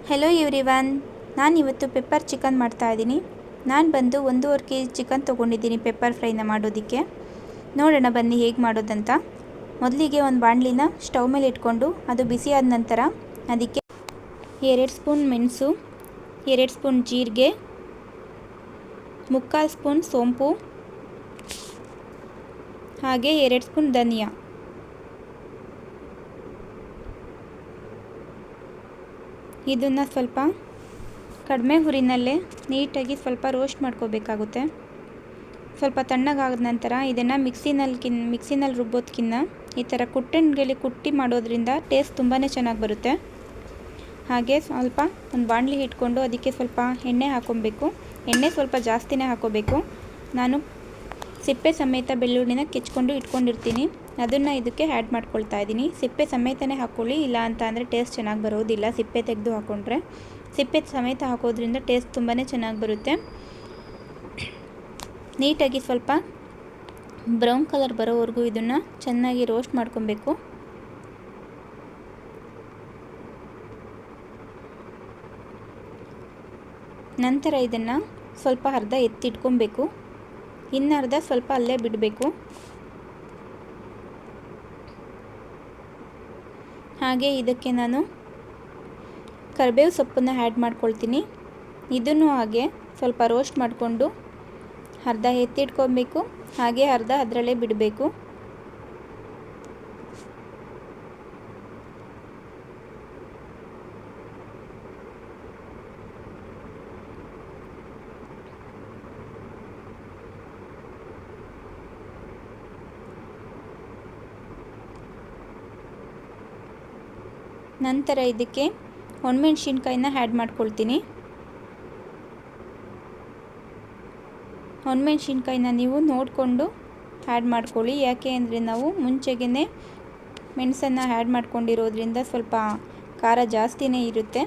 Hello everyone, ನಾನು ಇವತ್ತು pepper chicken ಮಾಡ್ತಾಯಿದ್ದೀನಿ. ನಾನು ಬಂದು 1.5 kg ಚಿಕನ್ ತೊಗೊಂಡಿದ್ದೀನಿ ಪೆಪ್ಪರ್ ಫ್ರೈನ ಮಾಡೋದಕ್ಕೆ. ನೋಡೋಣ ಬನ್ನಿ ಹೇಗೆ ಮಾಡೋದಂತ. ಮೊದಲಿಗೆ ಒಂದು ಬಾಣಲಿನ ಸ್ಟವ್ ಮೇಲೆ ಇಟ್ಕೊಂಡು ಅದು ಬಿಸಿ ಆದ ನಂತರ ಅದಕ್ಕೆ 2 ಸ್ಪೂನ್ ಮೆಣಸು, 2 ಸ್ಪೂನ್ ಜೀರಿಗೆ, 3/4 ಸ್ಪೂನ್ ಸೋಂಪು, ಹಾಗೆ 2 ಸ್ಪೂನ್ ಧನಿಯಾ. ಇದನ್ನು ಸ್ವಲ್ಪ ಕಡಿಮೆ ಹುರಿನಲ್ಲೇ ನೀಟಾಗಿ ಸ್ವಲ್ಪ ರೋಸ್ಟ್ ಮಾಡ್ಕೋಬೇಕಾಗುತ್ತೆ. ಸ್ವಲ್ಪ ತಣ್ಣಗಾದ ನಂತರ ಇದನ್ನು ಮಿಕ್ಸಿನಲ್ಲಿ ರುಬ್ಬೋದಕ್ಕಿಂತ ಈ ಥರ ಕುಟ್ಟಣಿಗೆಯಲ್ಲಿ ಕುಟ್ಟಿ ಮಾಡೋದ್ರಿಂದ ಟೇಸ್ಟ್ ತುಂಬಾ ಚೆನ್ನಾಗಿ ಬರುತ್ತೆ. ಹಾಗೆ ಸ್ವಲ್ಪ ಒಂದು ಬಾಣಲಿ ಇಟ್ಕೊಂಡು ಅದಕ್ಕೆ ಸ್ವಲ್ಪ ಎಣ್ಣೆ ಹಾಕ್ಕೊಬೇಕು. ಎಣ್ಣೆ ಸ್ವಲ್ಪ ಜಾಸ್ತಿನೇ ಹಾಕ್ಕೋಬೇಕು. ನಾನು ಸಿಪ್ಪೆ ಸಮೇತ ಬೆಳ್ಳುಳ್ಳಿನ ಕೆಚ್ಕೊಂಡು ಇಟ್ಕೊಂಡಿರ್ತೀನಿ, ಅದನ್ನು ಇದಕ್ಕೆ ಆ್ಯಡ್ ಮಾಡ್ಕೊಳ್ತಾ ಇದ್ದೀನಿ. ಸಿಪ್ಪೆ ಸಮೇತನೇ ಹಾಕ್ಕೊಳ್ಳಿ, ಇಲ್ಲ ಅಂತ ಅಂದರೆ ಟೇಸ್ಟ್ ಚೆನ್ನಾಗಿ ಬರೋದಿಲ್ಲ. ಸಿಪ್ಪೆ ತೆಗೆದು ಹಾಕ್ಕೊಂಡ್ರೆ ಸಿಪ್ಪೆ ಸಮೇತ ಹಾಕೋದ್ರಿಂದ ಟೇಸ್ಟ್ ತುಂಬಾ ಚೆನ್ನಾಗಿ ಬರುತ್ತೆ. ನೀಟಾಗಿ ಸ್ವಲ್ಪ ಬ್ರೌನ್ ಕಲರ್ ಬರೋವರೆಗೂ ಇದನ್ನು ಚೆನ್ನಾಗಿ ರೋಸ್ಟ್ ಮಾಡ್ಕೊಬೇಕು. ನಂತರ ಇದನ್ನು ಸ್ವಲ್ಪ ಅರ್ಧ ಎತ್ತಿಟ್ಕೊಬೇಕು, ಇನ್ನು ಅರ್ಧ ಸ್ವಲ್ಪ ಅಲ್ಲೇ ಬಿಡಬೇಕು. ಹಾಗೆ ಇದಕ್ಕೆ ನಾನು ಕರಿಬೇವು ಸೊಪ್ಪನ್ನು ಆ್ಯಡ್ ಮಾಡ್ಕೊಳ್ತೀನಿ. ಇದನ್ನು ಹಾಗೆ ಸ್ವಲ್ಪ ರೋಸ್ಟ್ ಮಾಡಿಕೊಂಡು ಅರ್ಧ ಎತ್ತಿಟ್ಕೊಬೇಕು, ಹಾಗೆ ಅರ್ಧ ಅದರಲ್ಲೇ ಬಿಡಬೇಕು. ನಂತರ ಇದಕ್ಕೆ ಒಣಮೆಣ್ಸಿನ್ಕಾಯಿನ ಆ್ಯಡ್ ಮಾಡ್ಕೊಳ್ತೀನಿ. ಒಣಮೆಣ್ಸಿನ್ಕಾಯಿನ ನೀವು ನೋಡಿಕೊಂಡು ಆ್ಯಡ್ ಮಾಡ್ಕೊಳ್ಳಿ, ಯಾಕೆ ಅಂದರೆ ನಾವು ಮುಂಚೆಗೇ ಮೆಣಸನ್ನು ಆ್ಯಡ್ ಮಾಡ್ಕೊಂಡಿರೋದ್ರಿಂದ ಸ್ವಲ್ಪ ಖಾರ ಜಾಸ್ತಿನೇ ಇರುತ್ತೆ.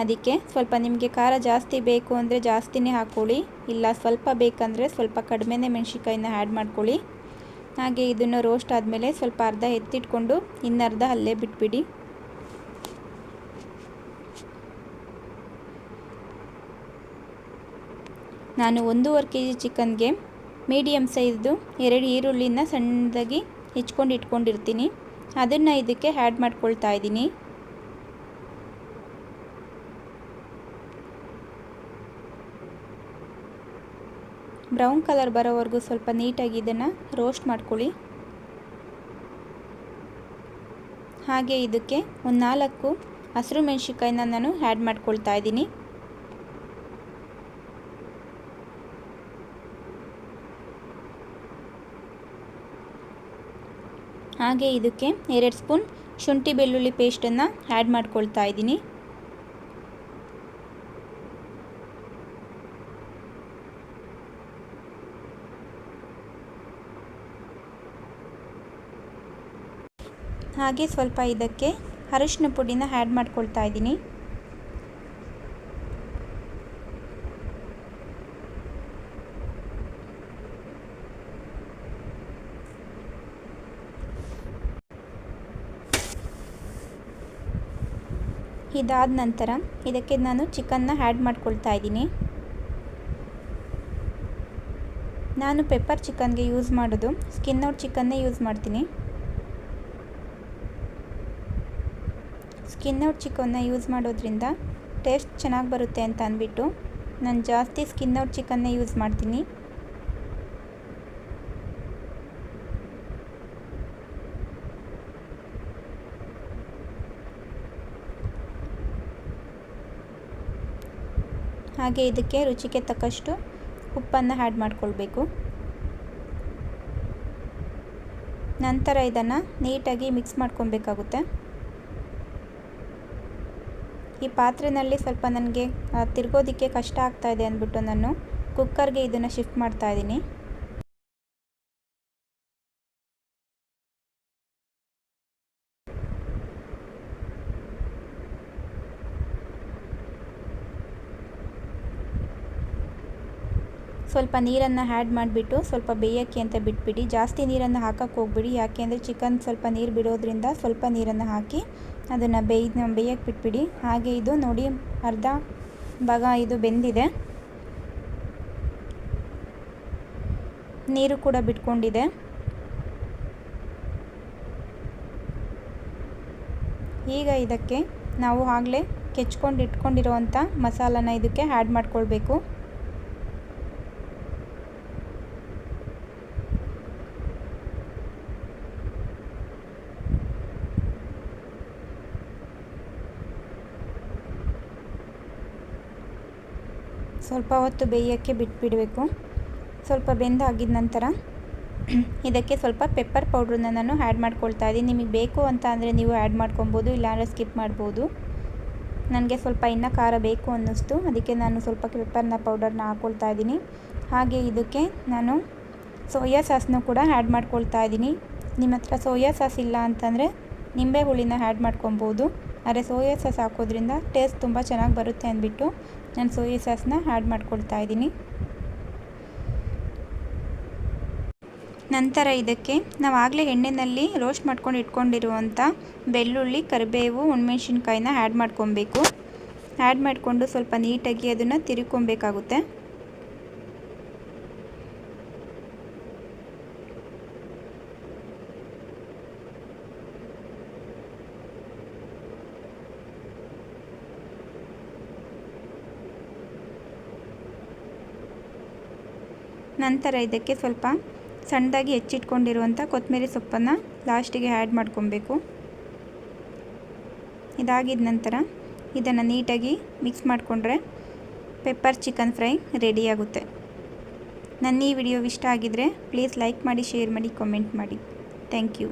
ಅದಕ್ಕೆ ಸ್ವಲ್ಪ ನಿಮಗೆ ಖಾರ ಜಾಸ್ತಿ ಬೇಕು ಅಂದರೆ ಜಾಸ್ತಿನೇ ಹಾಕ್ಕೊಳ್ಳಿ, ಇಲ್ಲ ಸ್ವಲ್ಪ ಬೇಕಂದರೆ ಸ್ವಲ್ಪ ಕಡಿಮೆನೇ ಮೆಣಸಿನ್ಕಾಯಿನ ಆ್ಯಡ್ ಮಾಡ್ಕೊಳ್ಳಿ. ಹಾಗೆ ಇದನ್ನು ರೋಸ್ಟ್ ಆದಮೇಲೆ ಸ್ವಲ್ಪ ಅರ್ಧ ಎತ್ತಿಟ್ಕೊಂಡು ಇನ್ನರ್ಧ ಅಲ್ಲೇ ಬಿಟ್ಬಿಡಿ. ನಾನು 1.5 kg ಚಿಕನ್ಗೆ ಮೀಡಿಯಮ್ ಸೈಜ್ದು 2 ಈರುಳ್ಳಿನ ಸಣ್ಣದಾಗಿ ಹೆಚ್ಕೊಂಡು ಇಟ್ಕೊಂಡಿರ್ತೀನಿ, ಅದನ್ನು ಇದಕ್ಕೆ ಆ್ಯಡ್ ಮಾಡ್ಕೊಳ್ತಾ ಇದ್ದೀನಿ. ಬ್ರೌನ್ ಕಲರ್ ಬರೋವರೆಗೂ ಸ್ವಲ್ಪ ನೀಟಾಗಿ ಇದನ್ನು ರೋಸ್ಟ್ ಮಾಡ್ಕೊಳ್ಳಿ. ಹಾಗೆ ಇದಕ್ಕೆ ಒಂದು 4 ಹಸಿರು ಮೆಣಸಿನ್ಕಾಯಿನ ನಾನು ಆ್ಯಡ್ ಮಾಡ್ಕೊಳ್ತಾ ಇದ್ದೀನಿ. ಹಾಗೆ ಇದಕ್ಕೆ 2 ಸ್ಪೂನ್ ಶುಂಠಿ ಬೆಳ್ಳುಳ್ಳಿ ಪೇಸ್ಟನ್ನು ಆ್ಯಡ್ ಮಾಡ್ಕೊಳ್ತಾ ಇದ್ದೀನಿ. ಹಾಗೆ ಸ್ವಲ್ಪ ಇದಕ್ಕೆ ಅರಿಶಿನ ಪುಡಿನ ಆ್ಯಡ್ ಮಾಡ್ಕೊಳ್ತಾ ಇದ್ದೀನಿ. ಇದಾದ ನಂತರ ಇದಕ್ಕೆ ನಾನು ಚಿಕನ್ನ ಆ್ಯಡ್ ಮಾಡ್ಕೊಳ್ತಾ ಇದ್ದೀನಿ. ನಾನು ಪೆಪ್ಪರ್ ಚಿಕನ್ಗೆ ಯೂಸ್ ಮಾಡೋದು ಸ್ಕಿನ್ ಔಟ್ ಚಿಕನ್ನೇ ಯೂಸ್ ಮಾಡ್ತೀನಿ. ಸ್ಕಿನ್ ಔಟ್ ಚಿಕನ್ನ ಯೂಸ್ ಮಾಡೋದ್ರಿಂದ ಟೇಸ್ಟ್ ಚೆನ್ನಾಗಿ ಬರುತ್ತೆ ಅಂತ ಅಂದ್ಬಿಟ್ಟು ನಾನು ಜಾಸ್ತಿ ಸ್ಕಿನ್ ಔಟ್ ಚಿಕನ್ನೇ ಯೂಸ್ ಮಾಡ್ತೀನಿ. ಹಾಗೆ ಇದಕ್ಕೆ ರುಚಿಗೆ ತಕ್ಕಷ್ಟು ಉಪ್ಪನ್ನು ಆ್ಯಡ್ ಮಾಡ್ಕೊಳ್ಬೇಕು. ನಂತರ ಇದನ್ನು ನೀಟಾಗಿ ಮಿಕ್ಸ್ ಮಾಡ್ಕೊಬೇಕಾಗುತ್ತೆ. ಈ ಪಾತ್ರೆಯಲ್ಲಿ ಸ್ವಲ್ಪ ನನಗೆ ತಿರ್ಗೋದಕ್ಕೆ ಕಷ್ಟ ಆಗ್ತಾಯಿದೆ ಅಂದ್ಬಿಟ್ಟು ನಾನು ಕುಕ್ಕರ್ಗೆ ಇದನ್ನು ಶಿಫ್ಟ್ ಮಾಡ್ತಾಯಿದ್ದೀನಿ. ಸ್ವಲ್ಪ ನೀರನ್ನು ಆ್ಯಡ್ ಮಾಡಿಬಿಟ್ಟು ಸ್ವಲ್ಪ ಬೇಯೋಕ್ಕೆ ಅಂತ ಬಿಟ್ಬಿಡಿ. ಜಾಸ್ತಿ ನೀರನ್ನು ಹಾಕಕ್ಕೆ ಹೋಗ್ಬಿಡಿ, ಯಾಕೆಂದರೆ ಚಿಕನ್ ಸ್ವಲ್ಪ ನೀರು ಬಿಡೋದ್ರಿಂದ ಸ್ವಲ್ಪ ನೀರನ್ನು ಹಾಕಿ ಅದನ್ನು ಬೇಯಕ್ಕೆ ಬಿಟ್ಬಿಡಿ. ಹಾಗೆ ಇದು ನೋಡಿ ಅರ್ಧ ಭಾಗ ಇದು ಬೆಂದಿದೆ, ನೀರು ಕೂಡ ಬಿಟ್ಕೊಂಡಿದೆ. ಈಗ ಇದಕ್ಕೆ ನಾವು ಆಗಲೇ ಕೆಚ್ಕೊಂಡು ಇಟ್ಕೊಂಡಿರೋವಂಥ ಮಸಾಲನ ಇದಕ್ಕೆ ಆ್ಯಡ್ ಮಾಡ್ಕೊಳ್ಬೇಕು. ಸ್ವಲ್ಪ ಹೊತ್ತು ಬೇಯೋಕ್ಕೆ ಬಿಟ್ಬಿಡಬೇಕು. ಸ್ವಲ್ಪ ಬೆಂದಾಗಿದ ನಂತರ ಇದಕ್ಕೆ ಸ್ವಲ್ಪ ಪೆಪ್ಪರ್ ಪೌಡ್ರನ್ನ ನಾನು ಆ್ಯಡ್ ಮಾಡ್ಕೊಳ್ತಾ ಇದ್ದೀನಿ. ನಿಮಗೆ ಬೇಕು ಅಂತ ಅಂದರೆ ನೀವು ಆ್ಯಡ್ ಮಾಡ್ಕೊಬೋದು, ಇಲ್ಲಾಂದರೆ ಸ್ಕಿಪ್ ಮಾಡ್ಬೋದು. ನನಗೆ ಸ್ವಲ್ಪ ಇನ್ನೂ ಖಾರ ಬೇಕು ಅನ್ನಿಸ್ತು, ಅದಕ್ಕೆ ನಾನು ಸ್ವಲ್ಪ ಪೆಪ್ಪರ್ನ ಪೌಡರ್ನ ಹಾಕ್ಕೊಳ್ತಾ ಇದ್ದೀನಿ. ಹಾಗೆ ಇದಕ್ಕೆ ನಾನು ಸೋಯಾ ಸಾಸ್ನ ಕೂಡ ಆ್ಯಡ್ ಮಾಡ್ಕೊಳ್ತಾ ಇದ್ದೀನಿ. ನಿಮ್ಮ ಹತ್ರ ಸೋಯಾ ಸಾಸ್ ಇಲ್ಲ ಅಂತಂದರೆ ನಿಂಬೆ ಹುಳಿನ ಆ್ಯಡ್ ಮಾಡ್ಕೊಬೋದು. ಆದರೆ ಸೋಯಾ ಸಾಸ್ ಹಾಕೋದ್ರಿಂದ ಟೇಸ್ಟ್ ತುಂಬ ಚೆನ್ನಾಗಿ ಬರುತ್ತೆ ಅಂದ್ಬಿಟ್ಟು ನಾನು ಸೋಯಾ ಸಾಸ್ನ ಆ್ಯಡ್ ಮಾಡ್ಕೊಳ್ತಾ ಇದ್ದೀನಿ. ನಂತರ ಇದಕ್ಕೆ ನಾವು ಆಗಲೇ ಎಣ್ಣೆಯಲ್ಲಿ ರೋಸ್ಟ್ ಮಾಡ್ಕೊಂಡು ಇಟ್ಕೊಂಡಿರುವಂಥ ಬೆಳ್ಳುಳ್ಳಿ, ಕರಿಬೇವು, ಒಣಮೆಣ್ಸಿನ್ಕಾಯಿನ ಆ್ಯಡ್ ಮಾಡ್ಕೊಬೇಕು. ಆ್ಯಡ್ ಮಾಡಿಕೊಂಡು ಸ್ವಲ್ಪ ನೀಟಾಗಿ ಅದನ್ನು ತಿರುಗ್ಕೊಬೇಕಾಗುತ್ತೆ. ನಂತರ ಇದಕ್ಕೆ ಸ್ವಲ್ಪ ಸಣ್ಣದಾಗಿ ಹೆಚ್ಚಿಟ್ಕೊಂಡಿರುವಂಥ ಕೊತ್ತಂಬರಿ ಸೊಪ್ಪನ್ನು ಲಾಸ್ಟಿಗೆ ಆ್ಯಡ್ ಮಾಡ್ಕೊಬೇಕು. ಇದಾಗಿದ ನಂತರ ಇದನ್ನು ನೀಟಾಗಿ ಮಿಕ್ಸ್ ಮಾಡಿಕೊಂಡ್ರೆ ಪೆಪ್ಪರ್ ಚಿಕನ್ ಫ್ರೈ ರೆಡಿಯಾಗುತ್ತೆ. ನನ್ನ ಈ ವಿಡಿಯೋ ಇಷ್ಟ ಆಗಿದ್ದರೆ ಪ್ಲೀಸ್ ಲೈಕ್ ಮಾಡಿ, ಶೇರ್ ಮಾಡಿ, ಕಾಮೆಂಟ್ ಮಾಡಿ. Thank you.